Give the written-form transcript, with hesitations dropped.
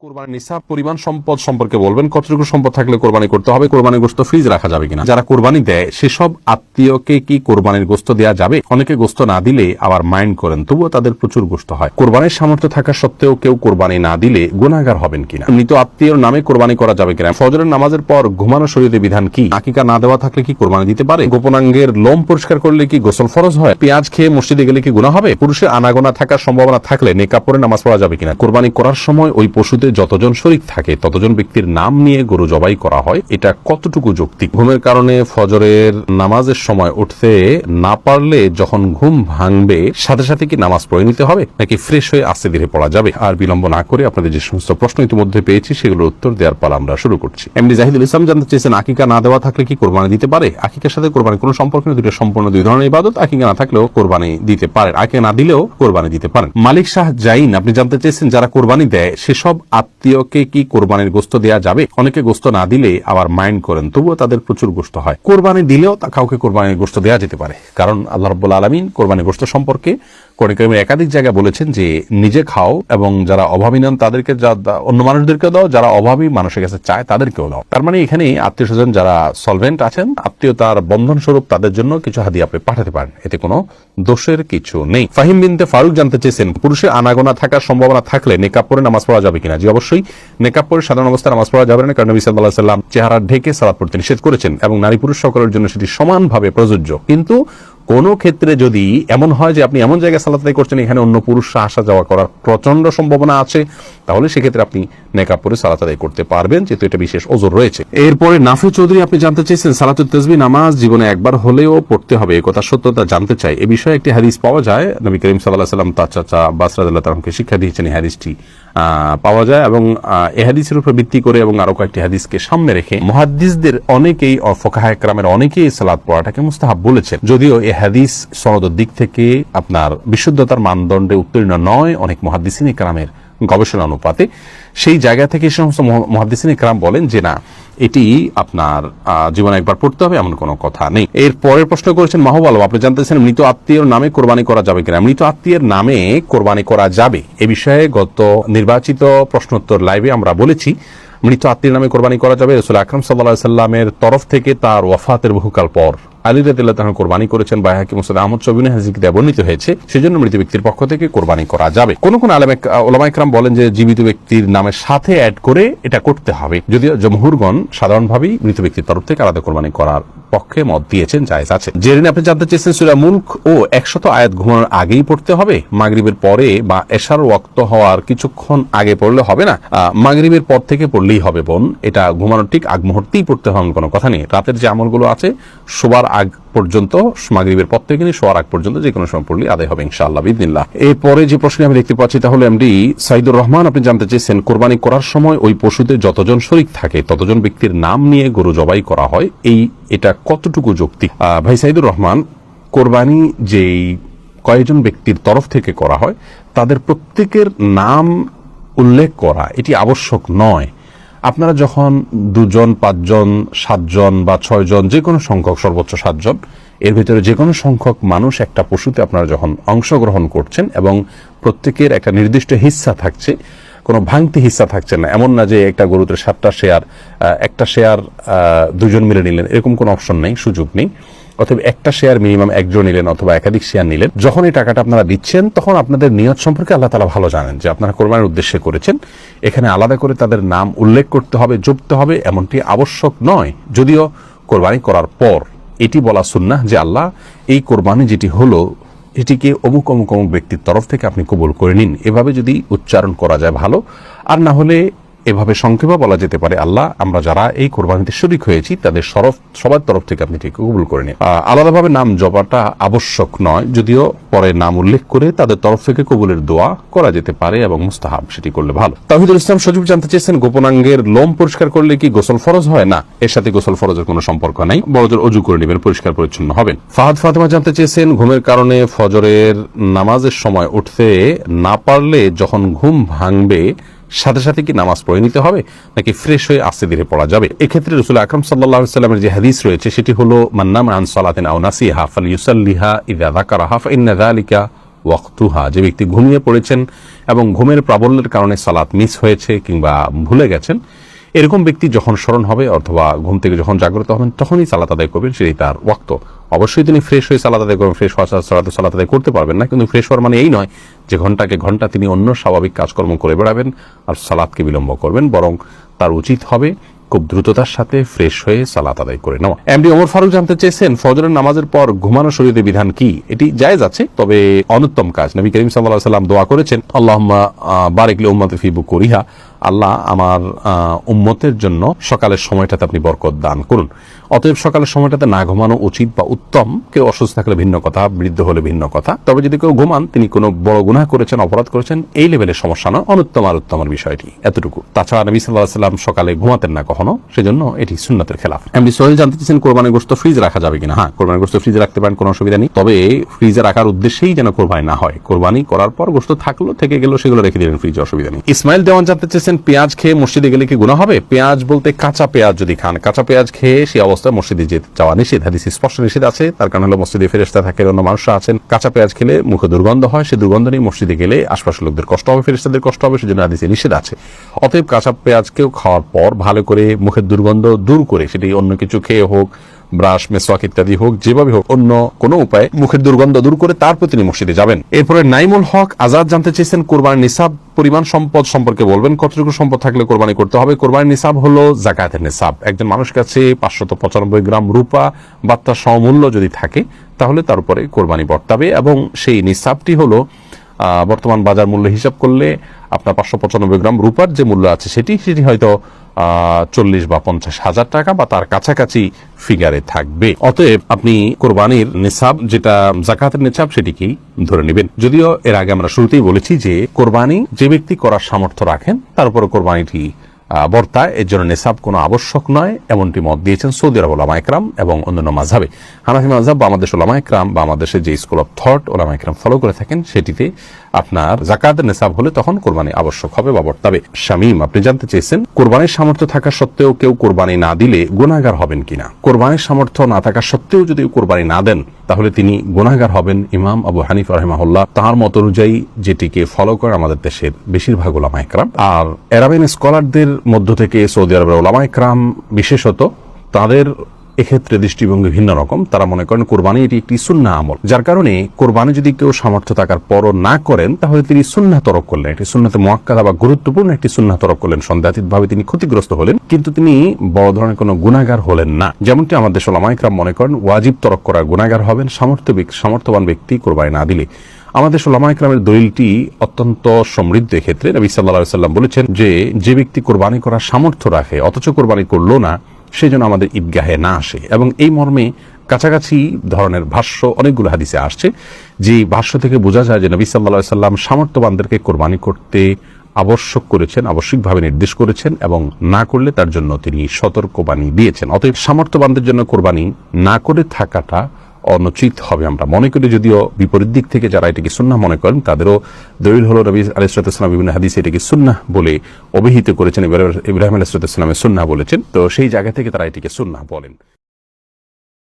কোরবানির নিসাব পরিমাণ সম্পদ সম্পর্কে বলবেন, কতটুকু সম্পদ থাকলে কোরবানি করতে হবে, কোরবানির গোশত ফ্রিজ রাখা যাবে কিনা, যারা কোরবানি দেয় সেসব আত্মীয়কে কি কোরবানির গোশত দেওয়া যাবে? অনেকে গোশত না দিলে আবার মাইন্ড করেন, তবুও তাদের প্রচুর গোশত হয়। কোরবানির সামর্থ্য থাকা সত্ত্বেও কেউ কোরবানি না দিলে গুনাহগার হবেন কিনা, মৃত আত্মীয়র নামে কোরবানি করা যাবে কিনা, ফজরের নামাজের পর ঘুমানো শরীরে বিধান কি, আকিকা না দেওয়া থাকলে কি কোরবানি দিতে পারে, গোপনাঙ্গের লোম পরিষ্কার করলে কি গোসল ফরজ হয়, পেঁয়াজ খেয়ে মসজিদে গেলে কি গুনাহ হবে, পুরুষের আনাগোনা থাকার সম্ভাবনা থাকলে নেকাব পরে নামাজ পড়া যাবে কিনা, কোরবানি করার সময় ওই পশুতে যতজন শরীক থাকে ততজন ব্যক্তির নাম নিয়ে গরু জবাই করা হয়, এটা কতটুকু যৌক্তিক, ঘুমের কারণে ফজরের নামাজের সময় উঠতে না পারলে যখন ঘুম ভাঙবে সাথে সাথে কি নামাজ পড়ে নিতে হবে, নাকি ফ্রেশ হয়ে আস্তে ধীরে পড়া যাবে? আর বিলম্ব না করে আপনাদের যে সমস্ত প্রশ্ন ইতিমধ্যে পেয়েছি সেগুলোর উত্তর দেওয়ার পালা আমরা শুরু করছি। এমডি জাহিদুল ইসলাম জানতে চেয়েছেন, আকিকা না দেওয়া থাকলে কি কোরবানি দিতে পারে? আকিকার সাথে কোরবানি কোনো সম্পর্ক নেই, দুটো সম্পূর্ণ দুই ধরনের ইবাদত। আকিকা না থাকলেও কোরবানি দিতে পারেন, আকিকা না দিলেও কোরবানি দিতে পারেন। মালিক শাহ জাইন আপনি জানতে চেয়েছেন, যারা কোরবানি দেয় সেসব আত্মীয়কে কি কোরবানির গোশত দেওয়া যাবে? অনেকে গোশত না দিলে আবার মাইন্ড করেন, তবুও তাদের প্রচুর গোশত হয়। কোরবানি দিলেও কাউকে কোরবানির গোশত দেওয়া যেতে পারে, কারণ আল্লাহ রাব্বুল আলামিন কোরবানির গোশত সম্পর্কে কোরআন কারীমে একাধিক জায়গায় বলেছেন যে নিজে খাও এবং যারা অভাবী নন তাদেরকে অন্য মানুষদেরকে দাও, যারা অভাবী মানুষের কাছে চায় তাদেরকেও দাও। তার মানে এখানে আত্মীয় স্বজন যারা সলভেন্ট আছেন, আত্মীয়তার বন্ধন স্বরূপ তাদের জন্য কিছু হাদিয়া আপনি পাঠাতে পারেন, এতে কোনো দোষের কিছু নেই। ফাহিম বিনতে ফারুক জানতে চেয়েছেন, পুরুষের আনাগোনা থাকার সম্ভাবনা থাকলে নেকাব পরে নামাজ পড়া যাবে কিনা? জি অবশ্যই, নেকাব পরে সাধারণ অবস্থায় নামাজ পড়া যাবে না, কারণ নবী সাল্লাল্লাহু আলাইহি ওয়াসাল্লাম চেহারা ঢেকে সালাত পড়তে নিষেধ করেছেন এবং নারী পুরুষ সকলের জন্য সেটি সমানভাবে প্রযোজ্য। কিন্তু কোন ক্ষেত্রে যদি এমন হয় যে আপনি এমন জায়গায় সালাত আদায় করছেন এখানে অন্য পুরুষরা আসা যাওয়া করার প্রচন্ড সম্ভাবনা আছে, তাহলে সেক্ষেত্রে আপনি নেকাব পরে সালাত আদায় করতে পারবেন, যেহেতু এটা বিশেষ ওজর রয়েছে। এরপরে নাফি চৌধুরী আপনি জানতে চেয়েছেন, সালাতুত তাসবিহ নামাজ জীবনে একবার হলেও পড়তে হবে, এ কথা সত্যতা জানতে চাই। এ বিষয়ে একটি হাদিস পাওয়া যায়, নবী করিম সাল্লাল্লাহু আলাইহি ওয়াসাল্লাম তার চাচা আব্বাস রাদিয়াল্লাহু তাআলাকে শিক্ষা দিয়েছেন, এই হাদিসটি পাওয়া যায় এবং এই হাদিসের উপর ভিত্তি করে এবং আরো কয়েকটি হাদিসকে সামনে রেখে মুহাদ্দিসদের অনেকেই ফুকাহায়ে কেরামের অনেকেই সালাত পড়াটাকে মুস্তাহাব বলেছেন, যদিও এই হাদিস সনদের দিক থেকে আপনার বিশুদ্ধতার মানদণ্ডে উত্তীর্ণ নয়। অনেক মুহাদ্দিসিন কেরামের গবেষণা অনুপাতে সেই জায়গা থেকে সমস্ত মুহাদ্দিসিন কেরাম বলেন যে না, এটি আপনার জীবনে একবার পড়তে হবে এমন কোনো কথা নেই। এর পরের প্রশ্ন করেছেন মাহবুব আলম, আপনি জানতেছেন মৃত আত্মীয়র নামে কোরবানি করা যাবে কিনা? মৃত আত্মীয়ের নামে কোরবানি করা যাবে, এ বিষয়ে গত নির্বাচিত প্রশ্নোত্তর লাইভে আমরা বলেছি মৃত আত্মীয়ের নামে কোরবানি করা যাবে। রাসূল আকরাম সাল্লাল্লাহু আলাইহি ওয়াসাল্লামের তরফ থেকে তার ওয়াফাতের বহুকাল পর আলী রাদিয়াল্লাহু তাআলা কোরবানি করেছেন, বাইহাকী মুসনাদ আহমদ শবিনে হাদিসে বর্ণিত হয়েছে, সেজন্য মৃত ব্যক্তির পক্ষ থেকে কোরবানি করা যাবে। কোন কোন উলামায়ে কেরাম বলেন যে জীবিত ব্যক্তির নামের সাথে অ্যাড করে এটা করতে হবে, যদিও জমহুরগণ সাধারণভাবেই মৃত ব্যক্তির তরফ থেকে আলাদা কোরবানি করার পক্ষে মত দিয়েছেন, জায়েজ আছে। জেরিন আপনি জানতে চেয়েছেন, সূরা মুলক ও 100 আয়াত ঘুমানোর আগেই পড়তে হবে, মাগরিবের পরে বা এশার ওয়াক্ত হওয়ার কিছুক্ষণ আগে পড়লে হবে না? মাগরিবের পর থেকে পড়লেই হবে বোন, এটা ঘুমানোর ঠিক আগ মুহূর্তেই পড়তে হবে কোনো কথা নেই। রাতের যে আমলগুলো আছে শোবার আগ পর্যন্ত, মাগরিবের পর থেকে নিয়ে শোয়ার আগ পর্যন্ত যে কোনো সময় পড়লে আদায় হবে ইনশাআল্লাহ বিইذনিল্লাহ। এরপরে যে প্রশ্ন আমি দেখতে পাচ্ছি তাহলে এমডি সাইদুর রহমান আপনি জানতে চেয়েছেন, কোরবানি করার সময় ওই পশুতে যতজন শরীক থাকে ততজন ব্যক্তির নাম নিয়ে গরু জবাই করা হয়, এটা কতটুকু যৌক্তিক? ভাই সাইদুর রহমান, কোরবানি যেই কয়েকজন ব্যক্তির তরফ থেকে করা হয় তাদের প্রত্যেকের নাম উল্লেখ করা এটি আবশ্যক নয়। আপনারা যখন 2 জন 5 জন 7 জন বা 6 জন যে কোনো সংখ্যক, সর্বোচ্চ 7 জন, এর ভিতরে যে কোনো সংখ্যক মানুষ একটা পশুতে আপনারা যখন অংশগ্রহণ করছেন এবং প্রত্যেকের একটা নির্দিষ্ট হিস্সা থাকছে, কোনো ভাঙতি হিস্সা থাকছে না, এমন না যে একটা গরুতে 7টা শেয়ার, একটা শেয়ার 2 জন মিলে নিলেন, এরকম কোনো অপশন নেই, সুযোগ নেই। অথবা একটা শেয়ার মিনিমাম 1 জন নিলেন অথবা একাধিক শেয়ার নিলেন। যখন এই টাকাটা আপনারা দিচ্ছেন তখন আপনাদের নিয়ত সম্পর্কে আল্লাহ তাআলা ভালো জানেন যে আপনারা কোরবানির উদ্দেশ্যে করেছেন, এখানে আলাদা করে তাদের নাম উল্লেখ করতে হবে, জপতে হবে এমনটি আবশ্যক নয়। যদিও কোরবানি করার পর এটি বলা সুন্নাহ যে আল্লাহ এই কোরবানি যেটি হলো এটিকে অমুক অমুক অমুক ব্যক্তির তরফ থেকে আপনি কবুল করে নিন, এভাবে যদি উচ্চারণ করা যায় ভালো। আর না হলে এভাবে সংক্ষেপে বলা যেতে পারে, আল্লাহ আমরা যারা এই কোরবানিতে শরীক হয়েছি তাদের সবার তরফ থেকে আপনি ঠিক কবুল করে নিন। আলাদাভাবে নাম জপাটা আবশ্যক নয়, যদিও পরে নাম উল্লেখ করে তাদের তরফ থেকে কবুলের দোয়া করা যেতে পারে এবং মুস্তাহাব, সেটি করলে ভালো। তাওহীদুল ইসলাম সজীব জানতে চেয়েছেন, গোপনাঙ্গের লোম পরিষ্কার করলে কি গোসল ফরজ হয়? না, এর সাথে গোসল ফরজের কোনো সম্পর্ক নাই, বড়জোর ওযু করে নেবেন, পরিষ্কার পরিচ্ছন্ন হবেন। ফাহাদ ফাতেমা জানতে চেয়েছেন, ঘুমের কারণে ফজরের নামাজের সময় উঠতে না পারলে যখন ঘুম ভাঙবে সাথে সাথে কি নামাজ পড়ে নিতে হবে, নাকি ফ্রেশ হয়ে আস্তে ধীরে পড়া যাবে? এক্ষেত্রে রাসূল আকরাম সাল্লাল্লাহু আলাইহি ওয়াসাল্লামের যে হাদিস রয়েছে সেটি হলো, মান নামা আন সালাতিন আও নাসিহা ফালইউসাল্লিহা ইযা যাকারাহা ফাইন্না যালিকা ওয়াক্তুহা, যে ব্যক্তি ঘুমিয়ে পড়েছেন এবং ঘুমের প্রাবল্যের কারণে সালাত মিস হয়েছে কিংবা ভুলে গেছেন, এরকম ব্যক্তি যখন স্মরণ হবে অথবা ঘুম থেকে যখন জাগ্রত হবেন তখনই সালাত আদায় করবেন, সেটাই তার ওয়াক্ত। অবশ্যই তিনি ফ্রেশ হয়ে সালাত আদায় করবেন, ফ্রেশ হওয়া সালাত আদায় করতে পারবেন না, কিন্তু ফ্রেশ হওয়ার মানে এই নয় যে ঘন্টাকে ঘন্টা তিনি অন্য স্বাভাবিক কাজকর্ম করে বেড়াবেন আর সালাতকে বিলম্ব করবেন, বরং তার উচিত হবে খুব দ্রুততার সাথে ফ্রেশ হয়ে সালাত আদায় করে নেওয়া। এমডি ওমর ফারুক জানতে চেয়েছেন, ফজরের নামাজের পর ঘুমানো শরীয়তের বিধান কি? এটি জায়েজ আছে, তবে অনুত্তম কাজ। নবী করিম সাল্লাল্লাহু আলাইহি ওয়াসাল্লাম দোয়া করেছেন, আল্লাহুম্মা বারিক লি উম্মতি ফি বুকুরিহা, আল্লাহ আমার উম্মতের জন্য সকালের সময়টাতে আপনি বরকত দান করুন। অতএব সকালের সময়টাতে না ঘুমানো উচিত বা উত্তম। কেউ অসুস্থ থাকলে ভিন্ন কথা, বৃদ্ধ হলে ভিন্ন কথা, তবে যদি কেউ ঘুমান তিনি কোনো বড় গুনাহ করেছেন, অপরাধ করেছেন, এই লেভেলের সমস্যা নয়, অনুত্তম আর উত্তমের বিষয়টি এতটুকু। তাছাড়া নবী সাল্লাল্লাহু আলাইহি ওয়াসাল্লাম সকালে ঘুমাতেন না কখনো, সেজন্য এটি সুন্নাতের খেলাফ। এমনি সোহেল জানতে চাইছেন কোরবানির গোশত ফ্রিজে রাখা যাবে কিনা? হ্যাঁ, কোরবানির গোশত ফ্রিজে রাখতে পারেন, কোনো অসুবিধা নেই, তবে ফ্রিজে রাখার উদ্দেশ্যেই যেন কোরবানি না হয়। কোরবানি করার পর গোশত থাকলো, থেকে গেল, সেগুলো রেখে দিলেন ফ্রিজে, অসুবিধা নেই। ইসমাইল দেওয়ান জানতে চেয়েছেন, পেঁয়াজ খেয়ে মসজিদে গেলে কি গুনাহ হবে? পেঁয়াজ বলতে কাঁচা পেঁয়াজ যদি খান, কাঁচা পেঁয়াজ খেয়ে সেই অবস্থায় মসজিদে যেতে যাওয়া নিষেধ, হাদিসে স্পষ্ট নিষেধ আছে। তার কারণ হলো মসজিদে ফেরেশতা থাকে, অন্য মানুষরা আছেন, কাঁচা পেঁয়াজ খেলে মুখে দুর্গন্ধ হয়, সেই দুর্গন্ধ নিয়ে মসজিদে গেলে আশপাশের লোকদের কষ্ট হবে, ফেরেশতাদের কষ্ট হবে, সেজন্য হাদিসে নিষেধ আছে। অতএব কাঁচা পেঁয়াজকেও খাওয়ার পর ভালো করে মুখের দুর্গন্ধ দূর করে, সেটি অন্য কিছু খেয়ে হোক, ব্রাশ, মেসওয়াক ইত্যাদি হোক, যেভাবে হোক, অন্য কোনো উপায়ে মুখের দুর্গন্ধ দূর করে তারপর তিনি মসজিদে যাবেন। এরপরে নাইমুল হক আজাদ জানতে চেয়েছেন, কোরবানির নিসাব পরিমাণ সম্পদ সম্পর্কে বলবেন, কতটুকু সম্পদ থাকলে কোরবানি করতে হবে? কোরবানির নিসাব হলো জাকাতের নিসাব। একজন মানুষের কাছে 595 গ্রাম রূপা বা তার সমমূল্য যদি থাকে তাহলে তার উপরে কোরবানি বর্তাবে, এবং সেই নিসাবটি হলো বর্তমান বাজার মূল্য হিসাব করলে আপনার 595 গ্রাম রূপার যে মূল্য আছে সেটি হয়তো 40 বা 50 হাজার টাকা বা তার কাছাকাছি ফিগারে থাকবে। অতএব আপনি কোরবানির নিসাব, যেটা জাকাতের নিসাব, সেটিকেই ধরে নেবেন। যদিও এর আগে আমরা শুরুতেই বলেছি যে কোরবানি যে ব্যক্তি করার সামর্থ্য রাখেন তার উপরে কোরবানিটি বর্তায়, এর জন্য নিসাব কোনো আবশ্যক নয়, এমনটি মত দিয়েছেন সৌদি আরব ওলামা ইকরাম এবং অন্যান্য মাযহাবে। হানাফি মাযহাব বা আমাদের ওলামা ইকরাম বা আমাদের যে স্কুল অফ থট ওলামা ইকরাম ফলো করে থাকেন, সেটিতে আপনার জাকাতের নিসাব হলে তখন কোরবানি আবশ্যক হবে বা বর্তাবে। শামীম আপনি জানতে চেয়েছেন, কোরবানির সামর্থ্য থাকা সত্ত্বেও কেউ কোরবানি না দিলে গুনাহগার হবেন কিনা? কোরবানির সামর্থ্য না থাকা সত্ত্বেও যদি কোরবানি না দেন তাহলে তিনি গুনাহগার হবেন। ইমাম আবু হানিফা রাহিমাহুল্লাহ তার মত অনুযায়ী যেটিকে ফলো করে আমাদের দেশের বেশিরভাগ ওলামা ইকরাম, আর আরাবিয়ান স্কলারদের মধ্য থেকে সৌদি আরবের ওলামা ইকরাম বিশেষত, তাদের এক্ষেত্রে দৃষ্টিভঙ্গি ভিন্ন রকম। তারা মনে করেন কোরবানি এটি একটি সুন্নাহ আমল, যার কারণে কোরবানি যদি কেউ সামর্থ্য থাকার পরও না করেন তাহলে তিনি সুন্নাহ তরক করলেন, একটি সুন্নাতে মুআক্কাদা বা গুরুত্বপূর্ণ একটি সুন্নাহ তরক করলেন, সন্দেহাতীতভাবে তিনি ক্ষতিগ্রস্ত হলেন, কিন্তু তিনি বড় ধরনের কোনো গুনাহগার হলেন না। যেমনটি আমাদের ওলামা ইকরাম মনে করেন ওয়াজিব তরক করার গুনাহগার হবেন সামর্থ্যবান ব্যক্তি কোরবানি না দিলে। আমাদের ওলামা ইকরামের দলিলটি অত্যন্ত সমৃদ্ধ। এক্ষেত্রে নবী সাল্লাল্লাহু আলাইহি ওয়াসাল্লাম বলেছেন যে ব্যক্তি কোরবানি করার সামর্থ্য রাখে অথচ কোরবানি করলো না, সেই জন্য আমাদের ঈদগাহে না আসে। এবং এই মর্মে কাছাকাছি ধরনের ভাষ্য অনেকগুলো হাদিসে আসছে, যে ভাষ্য থেকে বোঝা যায় যে নবী সাল্লাল্লাহু আলাইহি ওয়াসাল্লাম সামর্থ্যবানদেরকে কোরবানি করতে আবশ্যক করেছেন, আবশ্যিকভাবে নির্দেশ করেছেন, এবং না করলে তার জন্য তিনি সতর্কবাণী দিয়েছেন। অতএব সামর্থ্যবানদের জন্য কোরবানি না করে থাকাটা অনুচিত হবে আমরা মনে করি। যদিও বিপরীত দিক থেকে যারা এটাকে সুন্নাহ মনে করেন তাদেরও দলিল হলো নবী আলাইহিস সালাম বিভিন্ন হাদিসে এটাকে সুন্নাহ বলে অভিহিত করেছেন, ইব্রাহিম আলাইহিস সালামের সুন্নাহ বলেছেন, তো সেই জায়গা থেকে তারা এটাকে সুন্নাহ বলেন।